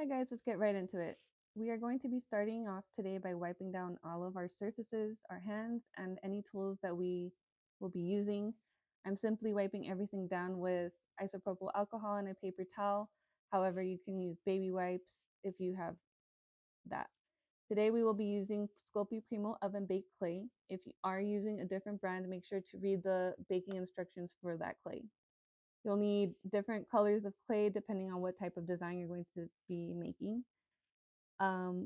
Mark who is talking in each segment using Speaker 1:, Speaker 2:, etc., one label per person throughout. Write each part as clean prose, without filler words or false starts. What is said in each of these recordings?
Speaker 1: Hi guys, let's get right into it. We are going to be starting off today by wiping down all of our surfaces, our hands, and any tools that we will be using. I'm simply wiping everything down with isopropyl alcohol and a paper towel. However, you can use baby wipes if you have that. Today we will be using Sculpey Primo oven baked clay. If you are using a different brand, make sure to read the baking instructions for that clay. You'll need different colors of clay depending on what type of design you're going to be making.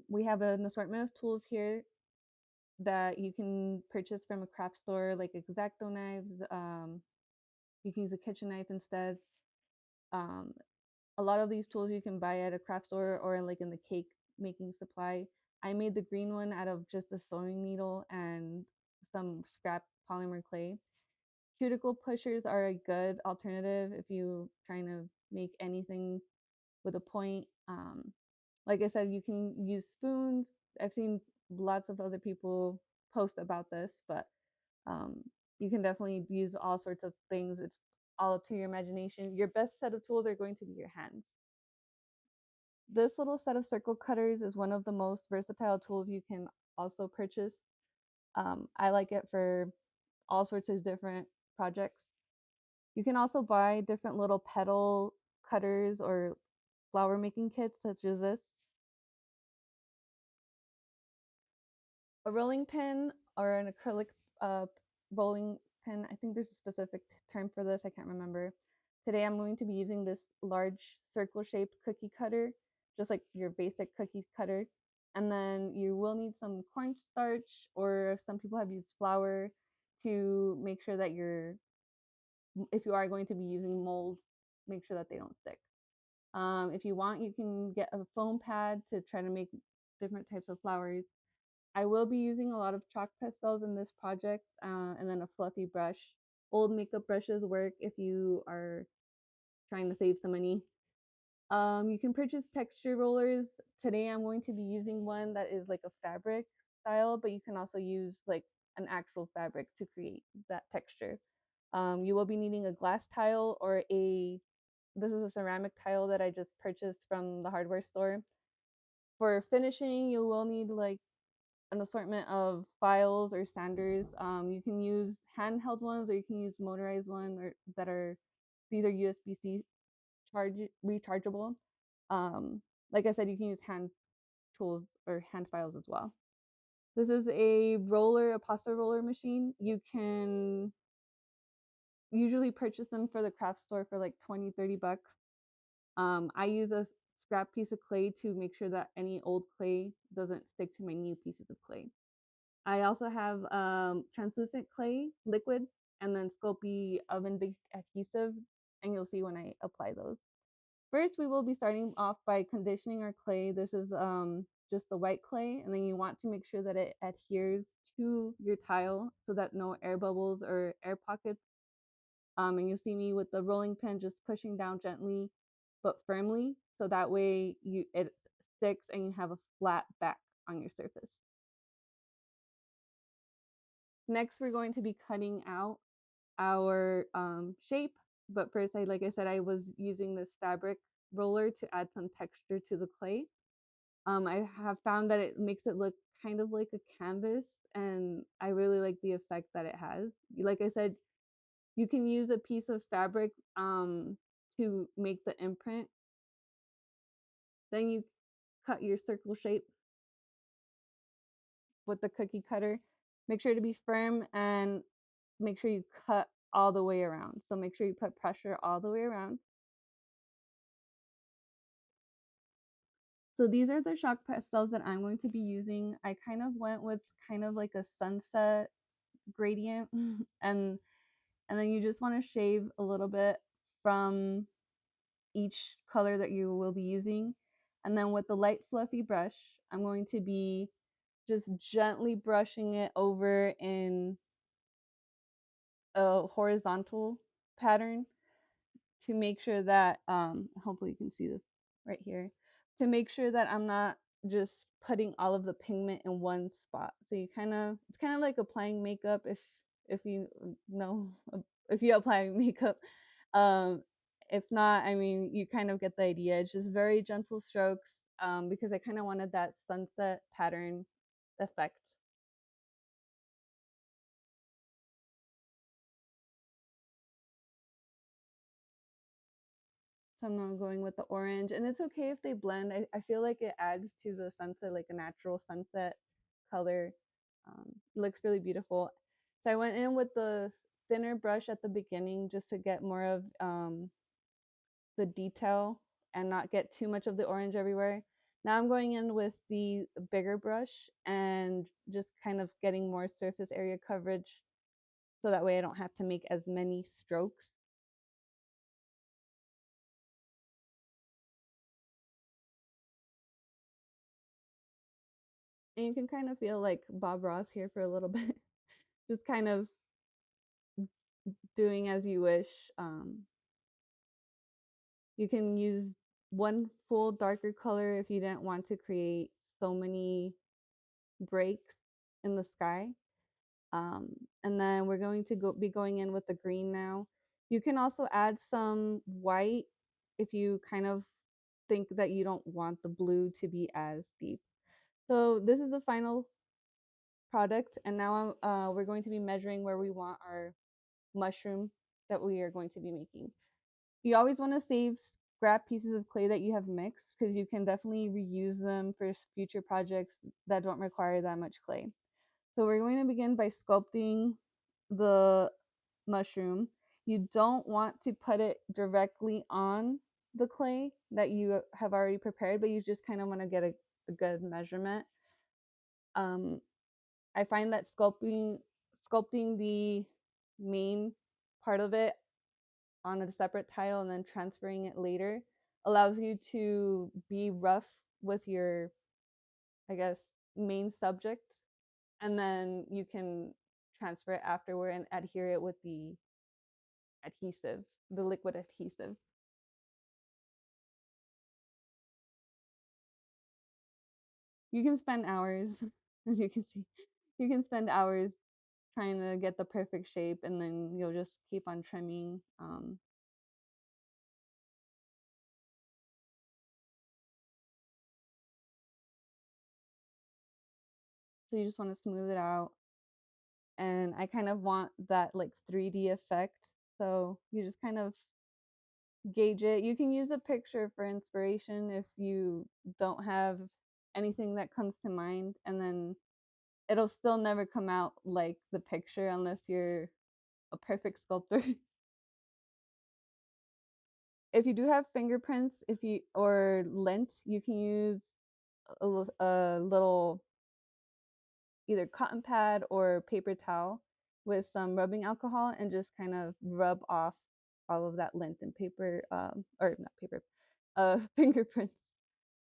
Speaker 1: We have an assortment of tools here that you can purchase from a craft store, like X-Acto knives. You can use a kitchen knife instead. Um, a lot of these tools you can buy at a craft store or like in the cake making supply. I made the green one out of just a sewing needle and some scrap polymer clay. Cuticle pushers are a good alternative if you're trying to make anything with a point. Like I said, you can use spoons. I've seen lots of other people post about this, but um, you can definitely use all sorts of things. It's all up to your imagination. Your best set of tools are going to be your hands. This little set of circle cutters is one of the most versatile tools you can also purchase. I like it for all sorts of different projects. You can also buy different little petal cutters or flower making kits such as this. A rolling pin or an acrylic uh, rolling pin. I think there's a specific term for this. I can't remember. Today I'm going to be using this large circle shaped cookie cutter, just like your basic cookie cutter. And then you will need some cornstarch, or some people have used flour to make sure that if you are going to be using molds, make sure that they don't stick. If you want, you can get a foam pad to try to make different types of flowers. I will be using a lot of chalk pastels in this project, and then a fluffy brush. Old makeup brushes work if you are trying to save some money. You can purchase texture rollers. Today I'm going to be using one that is like a fabric style, but you can also use like an actual fabric to create that texture. You will be needing a glass tile or this is a ceramic tile that I just purchased from the hardware store. For finishing, you will need like an assortment of files or sanders. You can use handheld ones or you can use motorized ones these are USB-C rechargeable. Um, like I said, you can use hand tools or hand files as well. This is a pasta roller machine. You can usually purchase them for the craft store for like 20-30 bucks. I use a scrap piece of clay to make sure that any old clay doesn't stick to my new pieces of clay. I also have translucent clay liquid and then Sculpey oven baked adhesive, and you'll see when I apply those. First, we will be starting off by conditioning our clay. This is just the white clay, and then you want to make sure that it adheres to your tile so that no air bubbles or air pockets. And you'll see me with the rolling pin just pushing down gently but firmly, so that way it sticks and you have a flat back on your surface. Next, we're going to be cutting out our shape. But first, like I said, I was using this fabric roller to add some texture to the clay. I have found that it makes it look kind of like a canvas, and I really like the effect that it has. Like I said, you can use a piece of fabric to make the imprint. Then you cut your circle shape with the cookie cutter. Make sure to be firm and make sure you cut all the way around. So make sure you put pressure all the way around. So these are the chalk pastels that I'm going to be using. I kind of went with kind of like a sunset gradient and then you just want to shave a little bit from each color that you will be using. And then with the light fluffy brush, I'm going to be just gently brushing it over in a horizontal pattern to make sure that hopefully you can see this right here, to make sure that I'm not just putting all of the pigment in one spot. So it's kind of like applying makeup if you know if you apply makeup. um if not, I mean, you kind of get the idea. It's just very gentle strokes. because I kind of wanted that sunset pattern effect. So I'm now going with the orange, and it's okay if they blend. I feel like it adds to the sunset, like a natural sunset color. It looks really beautiful. So I went in with the thinner brush at the beginning just to get more of the detail and not get too much of the orange everywhere. Now I'm going in with the bigger brush and just kind of getting more surface area coverage so that way I don't have to make as many strokes. And you can kind of feel like Bob Ross here for a little bit, just kind of doing as you wish. Um, you can use one full darker color if you didn't want to create so many breaks in the sky. Um, and then we're going to be going in with the green now. You can also add some white if you kind of think that you don't want the blue to be as deep. So this is the final product, and now we're going to be measuring where we want our mushroom that we are going to be making. You always want to save scrap pieces of clay that you have mixed because you can definitely reuse them for future projects that don't require that much clay. So we're going to begin by sculpting the mushroom. You don't want to put it directly on the clay that you have already prepared, but you just kind of want to get a good measurement. Um, I find that sculpting the main part of it on a separate tile and then transferring it later allows you to be rough with your, I guess, main subject, and then you can transfer it afterward and adhere it with the adhesive, the liquid adhesive. You can spend hours, as you can see, you can spend hours trying to get the perfect shape, and then you'll just keep on trimming. So you just want to smooth it out. And I kind of want that like 3D effect. So you just kind of gauge it. You can use a picture for inspiration if you don't have anything that comes to mind, and then it'll still never come out like the picture unless you're a perfect sculptor. If you do have fingerprints, if you or lint, you can use a little either cotton pad or paper towel with some rubbing alcohol and just kind of rub off all of that lint and paper, or not paper, fingerprints.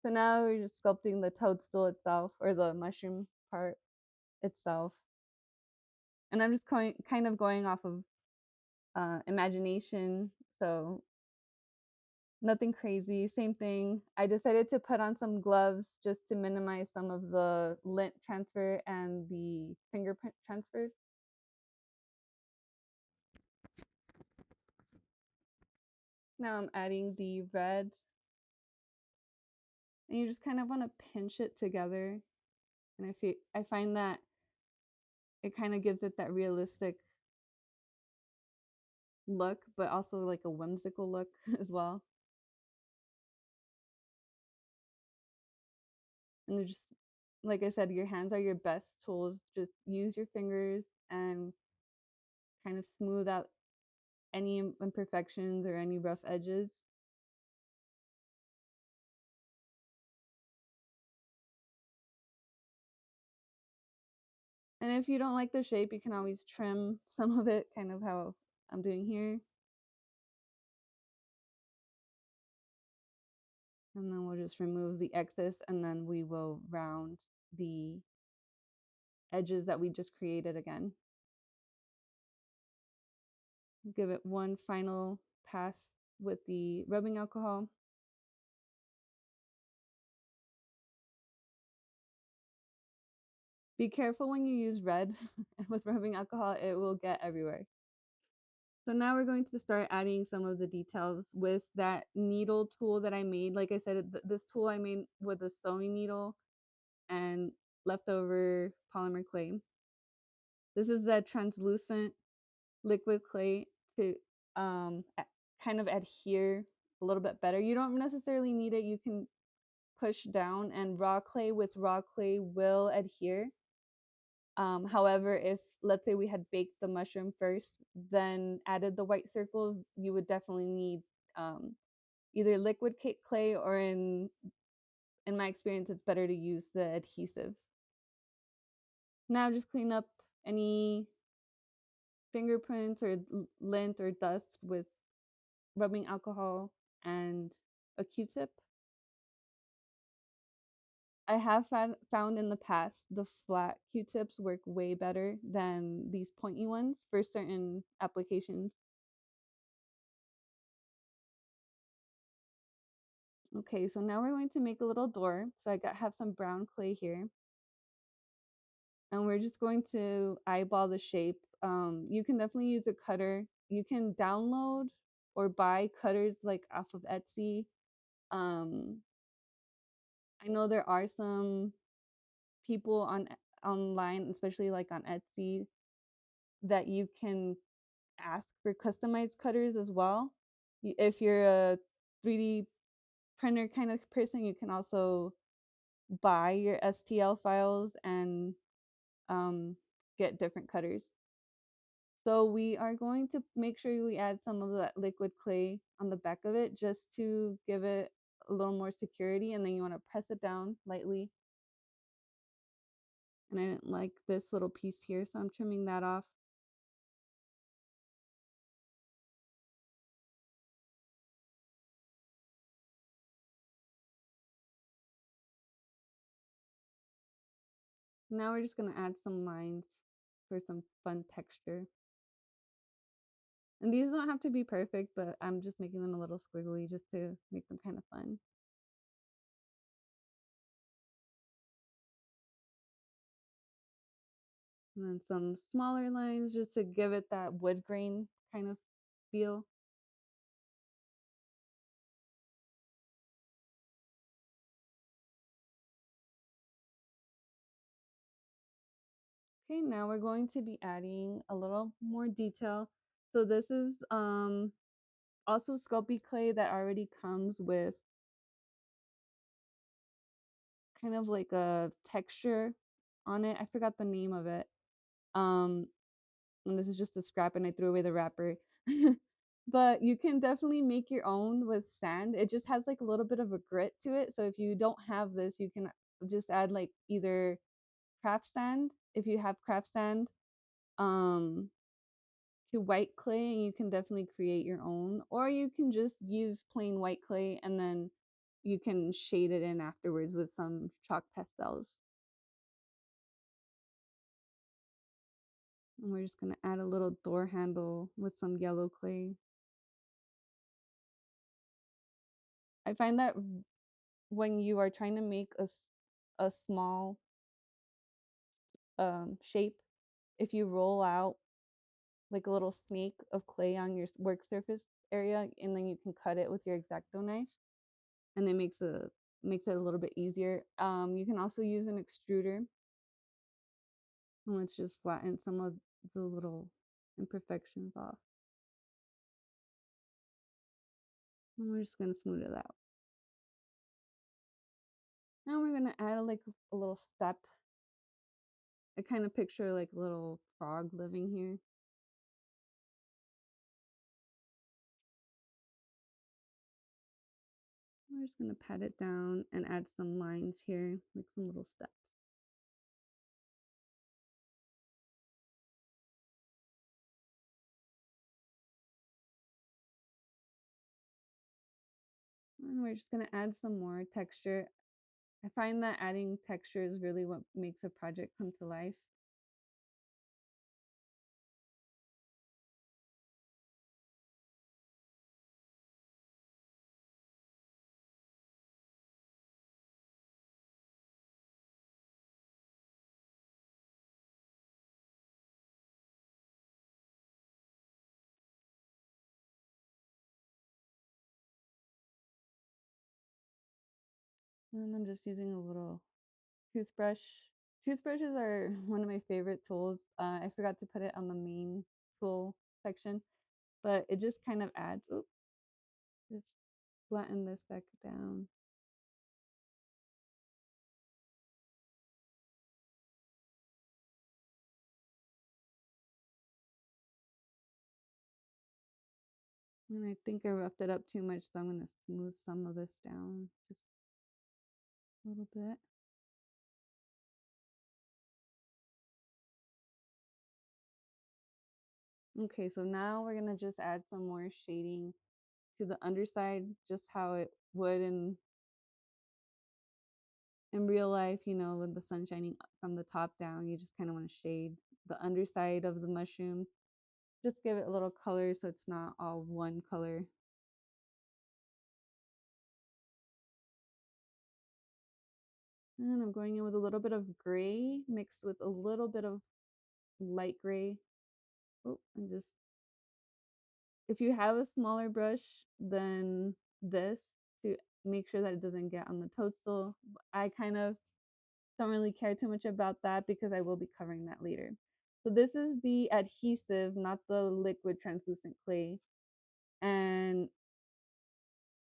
Speaker 1: So now we're just sculpting the toadstool itself or the mushroom part itself. And I'm just kind of going off of imagination. So nothing crazy. Same thing. I decided to put on some gloves just to minimize some of the lint transfer and the fingerprint transfer. Now I'm adding the red, and you just kind of want to pinch it together. And I find that it kind of gives it that realistic look, but also like a whimsical look as well. And just like I said, your hands are your best tools. Just use your fingers and kind of smooth out any imperfections or any rough edges. And if you don't like the shape, you can always trim some of it, kind of how I'm doing here. And then we'll just remove the excess, and then we will round the edges that we just created again. Give it one final pass with the rubbing alcohol. Be careful when you use red with rubbing alcohol, it will get everywhere. So now we're going to start adding some of the details with that needle tool that I made. Like I said, this tool I made with a sewing needle and leftover polymer clay. This is the translucent liquid clay to kind of adhere a little bit better. You don't necessarily need it. You can push down, and raw clay with raw clay will adhere. However, if let's say we had baked the mushroom first, then added the white circles, you would definitely need um, either liquid cake clay, or in my experience, it's better to use the adhesive. Now just clean up any fingerprints or lint or dust with rubbing alcohol and a Q-tip. I have found in the past the flat Q-tips work way better than these pointy ones for certain applications. Okay, so now we're going to make a little door. So have some brown clay here. And we're just going to eyeball the shape. You can definitely use a cutter. You can download or buy cutters like off of Etsy. Um, I know there are some people online, especially like on Etsy, that you can ask for customized cutters as well. If you're a 3D printer kind of person, you can also buy your STL files and get different cutters. So we are going to make sure we add some of that liquid clay on the back of it just to give it a little more security, and then you want to press it down lightly. And I didn't like this little piece here, so I'm trimming that off. Now we're just going to add some lines for some fun texture. And these don't have to be perfect, but I'm just making them a little squiggly just to make them kind of fun. And then some smaller lines just to give it that wood grain kind of feel. Okay, now we're going to be adding a little more detail. So this is also Sculpey clay that already comes with kind of like a texture on it. I forgot the name of it. Um, and this is just a scrap, and I threw away the wrapper. But you can definitely make your own with sand. It just has like a little bit of a grit to it. So if you don't have this, you can just add like either craft sand, if you have craft sand, um, to white clay, and you can definitely create your own. Or you can just use plain white clay, and then you can shade it in afterwards with some chalk pastels. And we're just going to add a little door handle with some yellow clay. I find that when you are trying to make a small shape, if you roll out like a little snake of clay on your work surface area, and then you can cut it with your X-Acto knife, and it makes it a little bit easier. You can also use an extruder. And let's just flatten some of the little imperfections off. And we're just gonna smooth it out. Now we're gonna add like a little step. I kind of picture like a little frog living here. We're just gonna pat it down and add some lines here, like some little steps. And we're just gonna add some more texture. I find that adding texture is really what makes a project come to life. And I'm just using a little toothbrush. Toothbrushes are one of my favorite tools. I forgot to put it on the main tool section, but it just kind of adds. Oops, just flatten this back down. And I think I roughed it up too much, so I'm going to smooth some of this down just a little bit. Okay, so now we're going to just add some more shading to the underside, just how it would in real life, you know, with the sun shining from the top down. You just kind of want to shade the underside of the mushroom. Just give it a little color so it's not all one color. And I'm going in with a little bit of gray mixed with a little bit of light gray. Oh, I'm just, if you have a smaller brush than this to make sure that it doesn't get on the toadstool, I kind of don't really care too much about that because I will be covering that later. So this is the adhesive, not the liquid translucent clay. And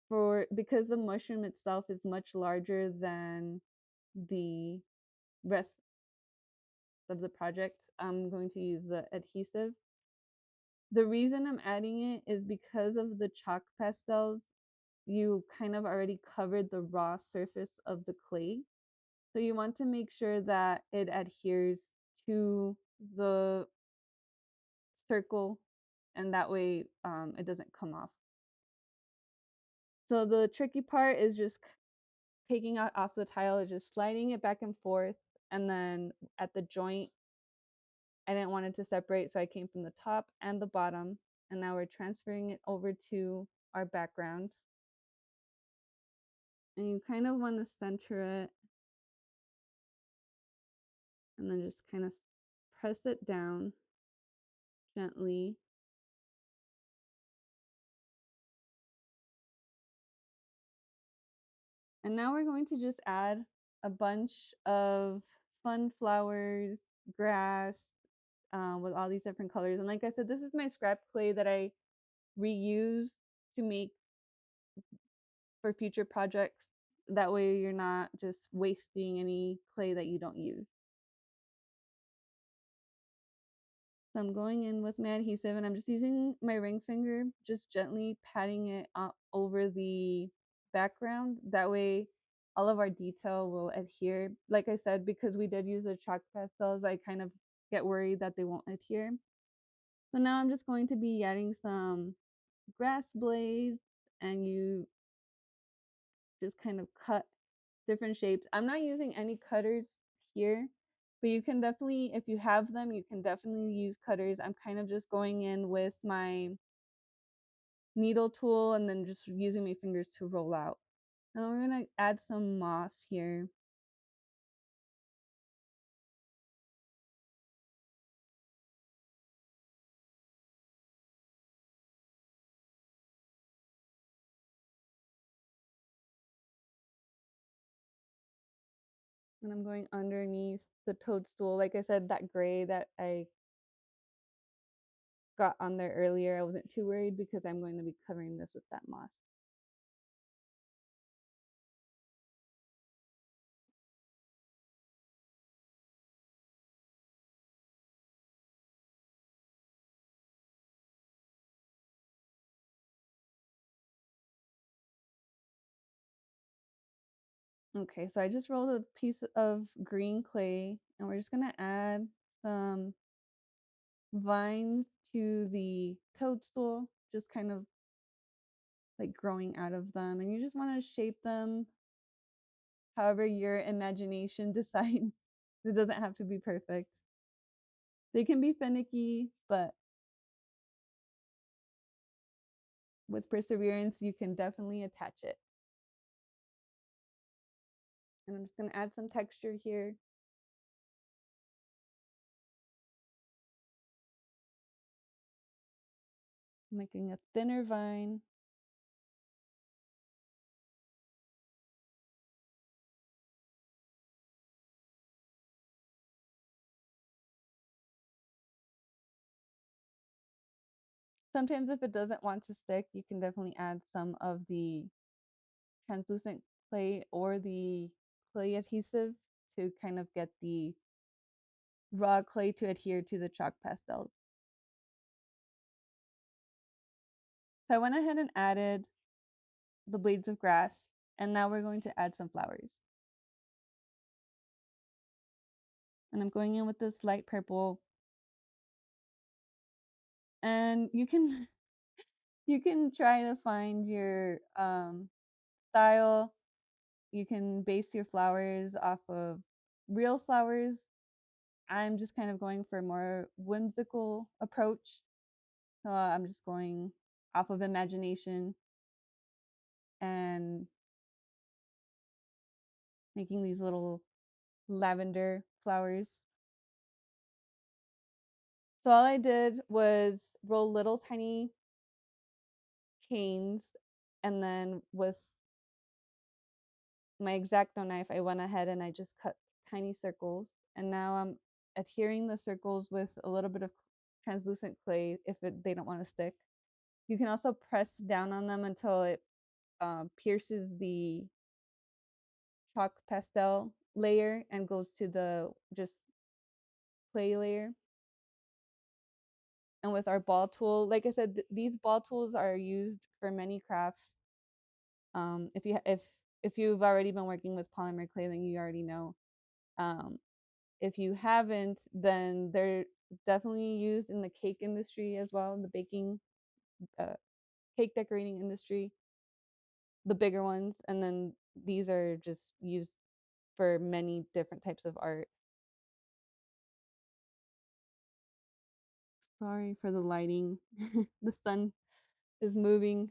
Speaker 1: for because the mushroom itself is much larger than the rest of the project, I'm going to use the adhesive. The reason I'm adding it is because of the chalk pastels, you kind of already covered the raw surface of the clay. So you want to make sure that it adheres to the circle and that way it doesn't come off. So the tricky part is just taking it off the tile, is just sliding it back and forth, and then at the joint I didn't want it to separate, so I came from the top and the bottom, and now we're transferring it over to our background. And you kind of want to center it and then just kind of press it down gently. And now we're going to just add a bunch of fun flowers, grass, with all these different colors. And like I said, this is my scrap clay that I reuse to make for future projects. That way you're not just wasting any clay that you don't use. So I'm going in with my adhesive and I'm just using my ring finger, just gently patting it over the background. That way all of our detail will adhere. Like I said, because we did use the chalk pastels, I kind of get worried that they won't adhere. So now I'm just going to be adding some grass blades and you just kind of cut different shapes. I'm not using any cutters here, but you can definitely, if you have them, you can definitely use cutters. I'm kind of just going in with my needle tool and then just using my fingers to roll out. Now we're gonna add some moss here. And I'm going underneath the toadstool. Like I said, that gray that I got on there earlier, I wasn't too worried because I'm going to be covering this with that moss. Okay, so I just rolled a piece of green clay and we're just gonna add some vines to the toadstool, just kind of like growing out of them. And you just want to shape them however your imagination decides. It doesn't have to be perfect. They can be finicky, but with perseverance, you can definitely attach it. And I'm just going to add some texture here. Making a thinner vine. Sometimes if it doesn't want to stick, you can definitely add some of the translucent clay or the clay adhesive to kind of get the raw clay to adhere to the chalk pastels. So I went ahead and added the blades of grass, and now we're going to add some flowers. And I'm going in with this light purple, and you can you can try to find your style. You can base your flowers off of real flowers. I'm just kind of going for a more whimsical approach. So I'm just going off of imagination and making these little lavender flowers. So all I did was roll little tiny canes, and then with my X-Acto knife, I went ahead and I just cut tiny circles. And now I'm adhering the circles with a little bit of translucent clay if they don't want to stick. You can also press down on them until it pierces the chalk pastel layer and goes to the just clay layer. And with our ball tool, like I said, these ball tools are used for many crafts. If you've already been working with polymer clay, then you already know. Um, if you haven't, then they're definitely used in the cake industry as well, the baking, uh, cake decorating industry, the bigger ones. And then these are just used for many different types of art. Sorry for the lighting. The sun is moving.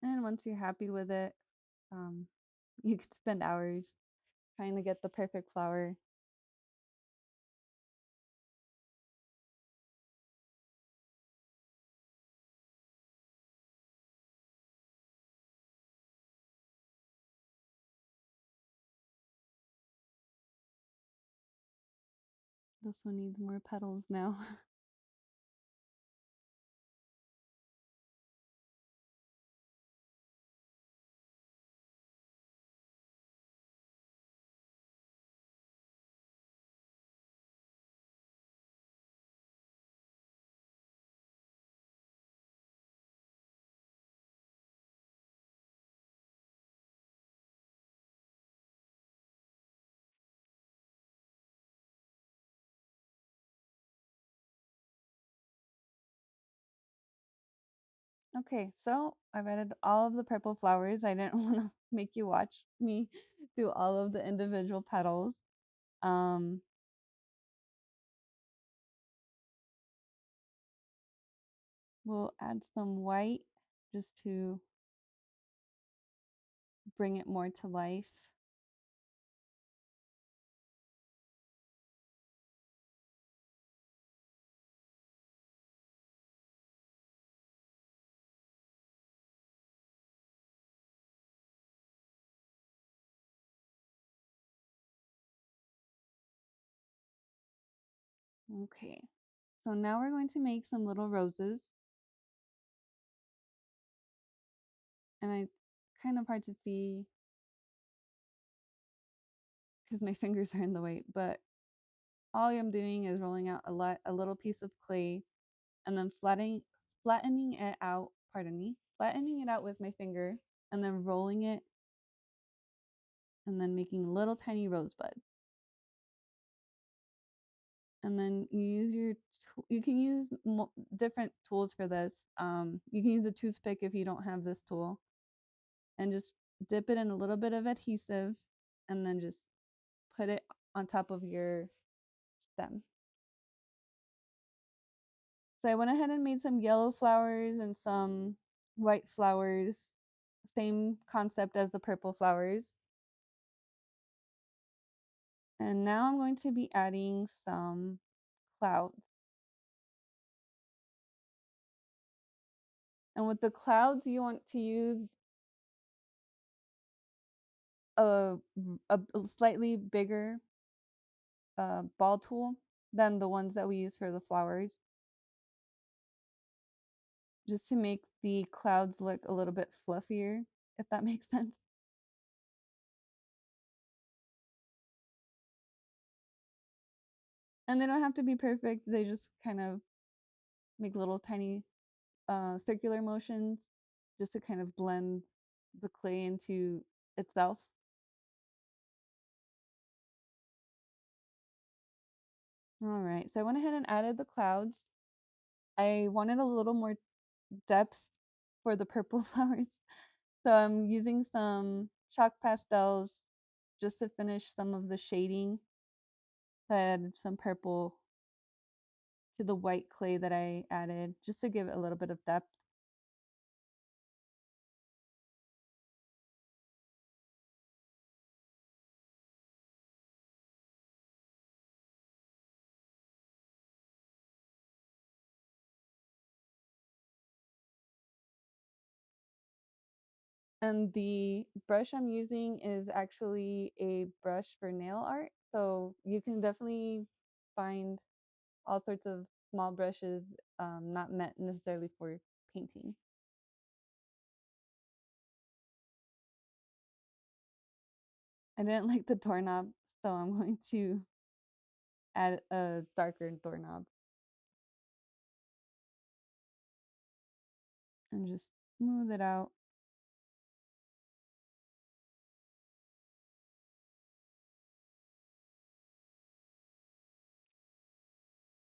Speaker 1: And once you're happy with it, um, you could spend hours trying to get the perfect flower. This one needs more petals now. Okay, so I've added all of the purple flowers. I didn't want to make you watch me do all of the individual petals. Um, we'll add some white just to bring it more to life. Okay, so now we're going to make some little roses. And I kind of hard to see because my fingers are in the way, but all I'm doing is rolling out a little piece of clay and then flattening it out, pardon me, flattening it out with my finger and then rolling it and then making little tiny rosebuds. And then you can use different tools for this. You can use a toothpick if you don't have this tool, and just dip it in a little bit of adhesive, and then just put it on top of your stem. So I went ahead and made some yellow flowers and some white flowers, same concept as the purple flowers. And now I'm going to be adding some clouds. And with the clouds, you want to use a, a slightly bigger ball tool than the ones that we use for the flowers, just to make the clouds look a little bit fluffier, if that makes sense. And they don't have to be perfect, they just kind of make little tiny circular motions just to kind of blend the clay into itself. All right, so I went ahead and added the clouds. I wanted a little more depth for the purple flowers, so I'm using some chalk pastels just to finish some of the shading. I added some purple to the white clay that I added just to give it a little bit of depth. And the brush I'm using is actually a brush for nail art. So you can definitely find all sorts of small brushes, not meant necessarily for painting. I didn't like the doorknob, so I'm going to add a darker doorknob and just smooth it out.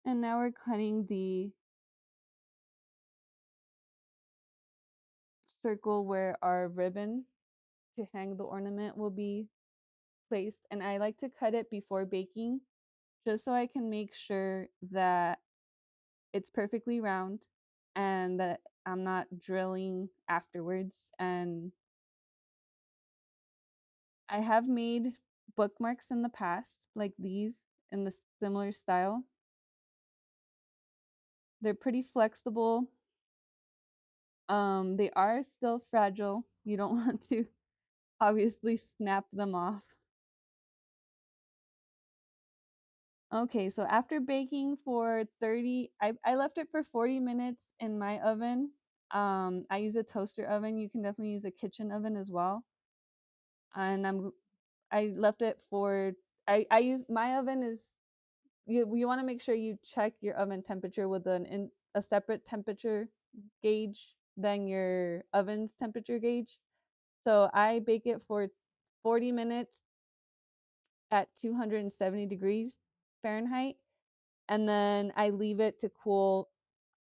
Speaker 1: And now we're cutting the circle where our ribbon to hang the ornament will be placed. And I like to cut it before baking just so I can make sure that it's perfectly round and that I'm not drilling afterwards. And I have made bookmarks in the past, like these in the similar style. They're pretty flexible. They are still fragile. You don't want to obviously snap them off. Okay, so after baking for 30, I left it for 40 minutes in my oven. I use a toaster oven. You can definitely use a kitchen oven as well. And I left it for I use my oven is you want to make sure you check your oven temperature with a separate temperature gauge than your oven's temperature gauge. So I bake it for 40 minutes at 270 degrees Fahrenheit, and then I leave it to cool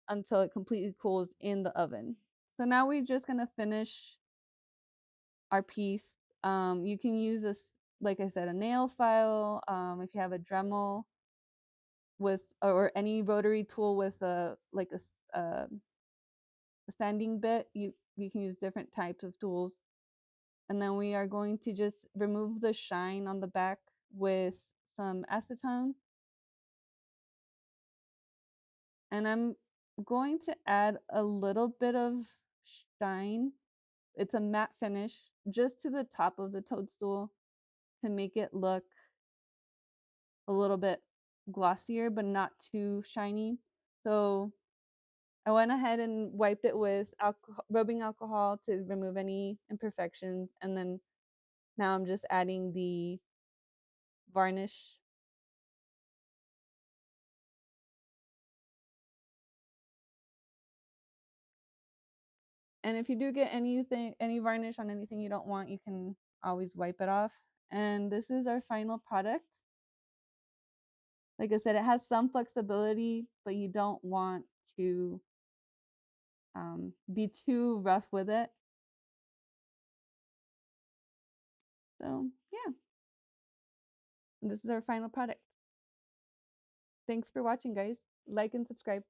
Speaker 1: until it completely cools in the oven. So now we're just gonna finish our piece. You can use this, like I said, a nail file. If you have a Dremel with or any rotary tool with a sanding bit, you can use different types of tools. And then we are going to just remove the shine on the back with some acetone. And I'm going to add a little bit of shine. It's a matte finish just to the top of the toadstool to make it look a little bit glossier but not too shiny. So I went ahead and wiped it with rubbing alcohol to remove any imperfections, and then now I'm just adding the varnish. And if you do get any varnish on anything you don't want, you can always wipe it off. And this is our final product. Like I said, it has some flexibility, but you don't want to be too rough with it. So yeah, this is our final product. Thanks for watching, guys. Like and subscribe.